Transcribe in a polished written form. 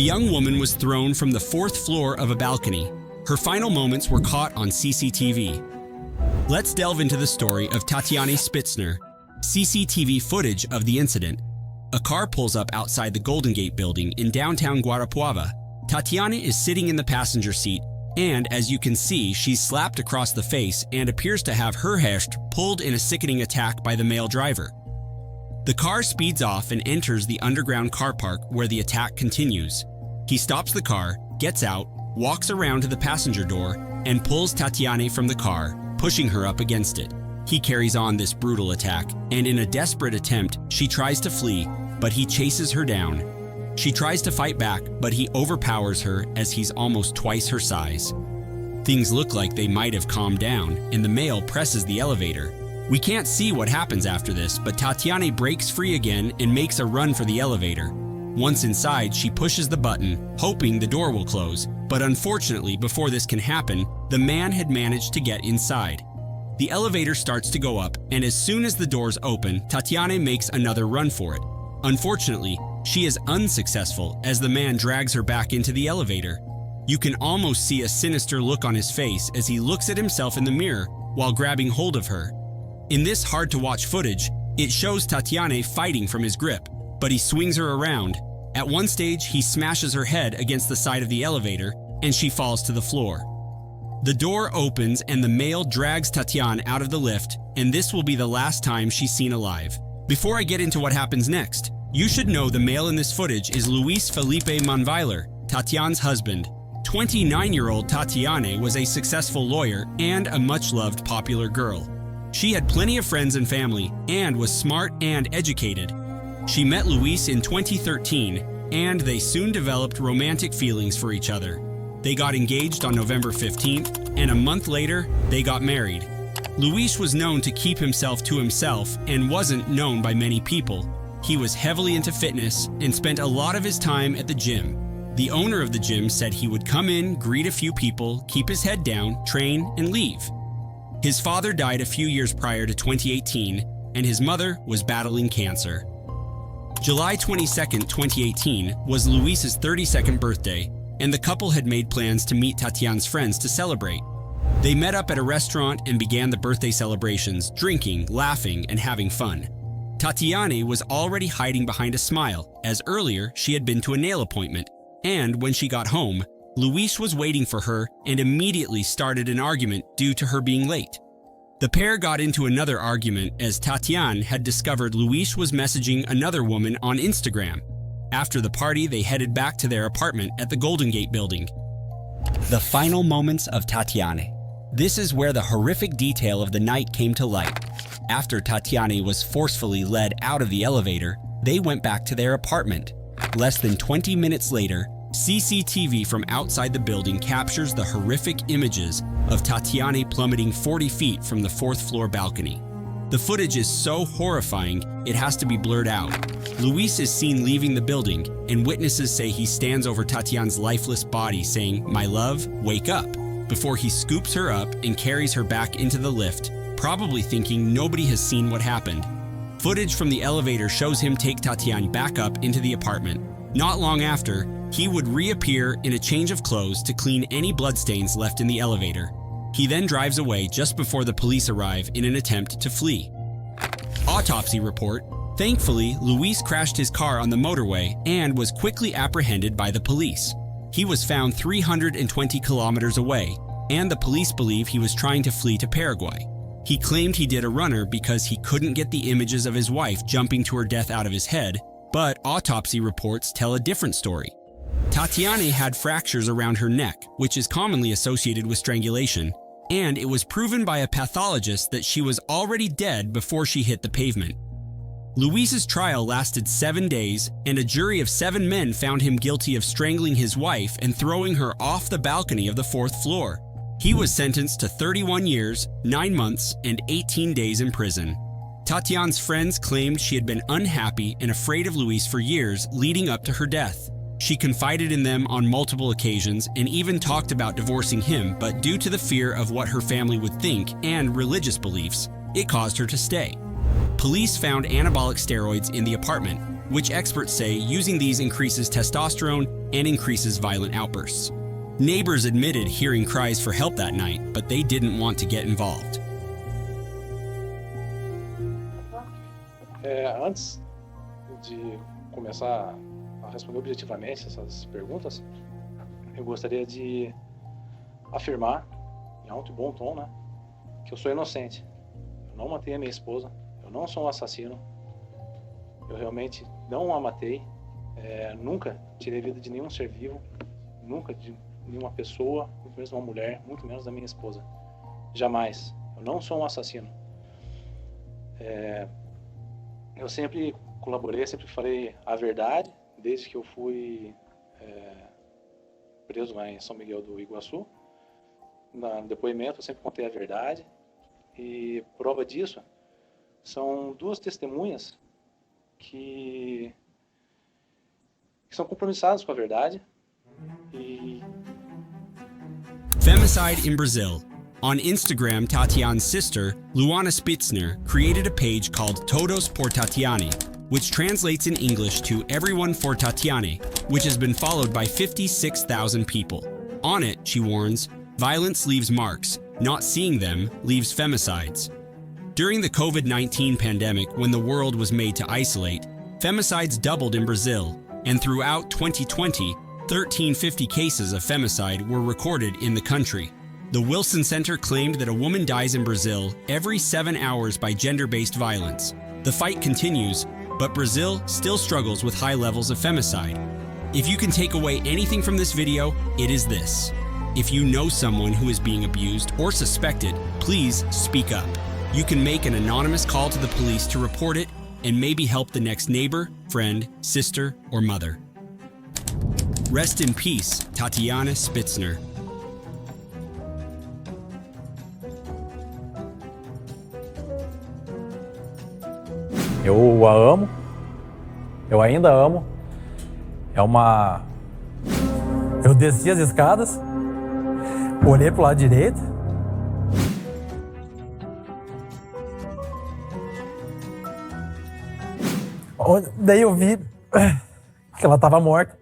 young woman was thrown from the 4th floor of a balcony. Her final moments were caught on CCTV. Let's delve into the story of Tatiane Spitzner. CCTV footage of the incident. A car pulls up outside the Golden Gate building in downtown Guarapuava. Tatiane is sitting in the passenger seat, and as you can see, she's slapped across the face and appears to have her hair pulled in a sickening attack by the male driver. The car speeds off and enters the underground car park where the attack continues. He stops the car, gets out, walks around to the passenger door, and pulls Tatiane from the car, pushing her up against it. He carries on this brutal attack, and in a desperate attempt, she tries to flee, but he chases her down. She tries to fight back, but he overpowers her as he's almost twice her size. Things look like they might have calmed down, and the male presses the elevator. We can't see what happens after this, but Tatiane breaks free again and makes a run for the elevator. Once inside, she pushes the button, hoping the door will close, but unfortunately, before this can happen, the man had managed to get inside. The elevator starts to go up, and as soon as the doors open, Tatiane makes another run for it. Unfortunately, she is unsuccessful as the man drags her back into the elevator. You can almost see a sinister look on his face as he looks at himself in the mirror while grabbing hold of her. In this hard-to-watch footage, it shows Tatiane fighting from his grip, but he swings her around. At one stage, he smashes her head against the side of the elevator, and she falls to the floor. The door opens and the male drags Tatiane out of the lift, and this will be the last time she's seen alive. Before I get into what happens next, you should know the male in this footage is Luis Felipe Manveiler, Tatiane's husband. 29-year-old Tatiane was a successful lawyer and a much-loved popular girl. She had plenty of friends and family and was smart and educated. She met Luis in 2013, and they soon developed romantic feelings for each other. They got engaged on November 15th, and a month later, they got married. Luis was known to keep himself to himself and wasn't known by many people. He was heavily into fitness and spent a lot of his time at the gym. The owner of the gym said he would come in, greet a few people, keep his head down, train, and leave. His father died a few years prior to 2018, and his mother was battling cancer. July 22, 2018 was Luis's 32nd birthday, and the couple had made plans to meet Tatiane's friends to celebrate. They met up at a restaurant and began the birthday celebrations, drinking, laughing, and having fun. Tatiane was already hiding behind a smile, as earlier she had been to a nail appointment, and when she got home, Luis was waiting for her and immediately started an argument due to her being late. The pair got into another argument as Tatiane had discovered Luis was messaging another woman on Instagram. After the party, they headed back to their apartment at the Golden Gate building. The final moments of Tatiane. This is where the horrific detail of the night came to light. After Tatiane was forcefully led out of the elevator, they went back to their apartment. Less than 20 minutes later, CCTV from outside the building captures the horrific images of Tatiane plummeting 40 feet from the 4th floor balcony. The footage is so horrifying, it has to be blurred out. Luis is seen leaving the building, and witnesses say he stands over Tatiane's lifeless body saying, "My love, wake up," before he scoops her up and carries her back into the lift, probably thinking nobody has seen what happened. Footage from the elevator shows him take Tatiane back up into the apartment. Not long after, he would reappear in a change of clothes to clean any bloodstains left in the elevator. He then drives away just before the police arrive in an attempt to flee. Autopsy report. Thankfully, Luis crashed his car on the motorway and was quickly apprehended by the police. He was found 320 kilometers away, and the police believe he was trying to flee to Paraguay. He claimed he did a runner because he couldn't get the images of his wife jumping to her death out of his head, but autopsy reports tell a different story. Tatiane had fractures around her neck, which is commonly associated with strangulation, and it was proven by a pathologist that she was already dead before she hit the pavement. Luis's trial lasted 7 days, and a jury of 7 men found him guilty of strangling his wife and throwing her off the balcony of the 4th floor. He was sentenced to 31 years, 9 months, and 18 days in prison. Tatiane's friends claimed she had been unhappy and afraid of Luis for years leading up to her death. She confided in them on multiple occasions and even talked about divorcing him, but due to the fear of what her family would think and religious beliefs, it caused her to stay. Police found anabolic steroids in the apartment, which experts say using these increases testosterone and increases violent outbursts. Neighbors admitted hearing cries for help that night, but they didn't want to get involved. Antes de começar a responder objetivamente essas perguntas, eu gostaria de afirmar, em alto e bom tom, né, que eu sou inocente. Eu não matei a minha esposa, eu não sou um assassino, eu realmente não a matei, nunca tirei a vida de nenhum ser vivo, nunca de nenhuma pessoa, muito menos uma mulher, muito menos da minha esposa. Jamais. Eu não sou um assassino. Eu sempre colaborei, sempre falei a verdade, desde que eu fui preso lá em São Miguel do Iguaçu. No depoimento eu sempre contei a verdade, e prova disso são duas testemunhas que são compromissadas com a verdade. Femicide in Brazil. On Instagram, Tatiane's sister, Luana Spitzner, created a page called Todos por Tatiane, which translates in English to Everyone for Tatiane, which has been followed by 56,000 people. On it, she warns, violence leaves marks, not seeing them leaves femicides. During the COVID-19 pandemic, when the world was made to isolate, femicides doubled in Brazil, and throughout 2020, 1,350 cases of femicide were recorded in the country. The Wilson Center claimed that a woman dies in Brazil every 7 hours by gender-based violence. The fight continues, but Brazil still struggles with high levels of femicide. If you can take away anything from this video, it is this. If you know someone who is being abused or suspected, please speak up. You can make an anonymous call to the police to report it and maybe help the next neighbor, friend, sister, or mother. Rest in peace, Tatiane Spitzner. Eu a amo, eu ainda amo. Eu desci as escadas, olhei pro lado direito. Daí eu vi que ela estava morta.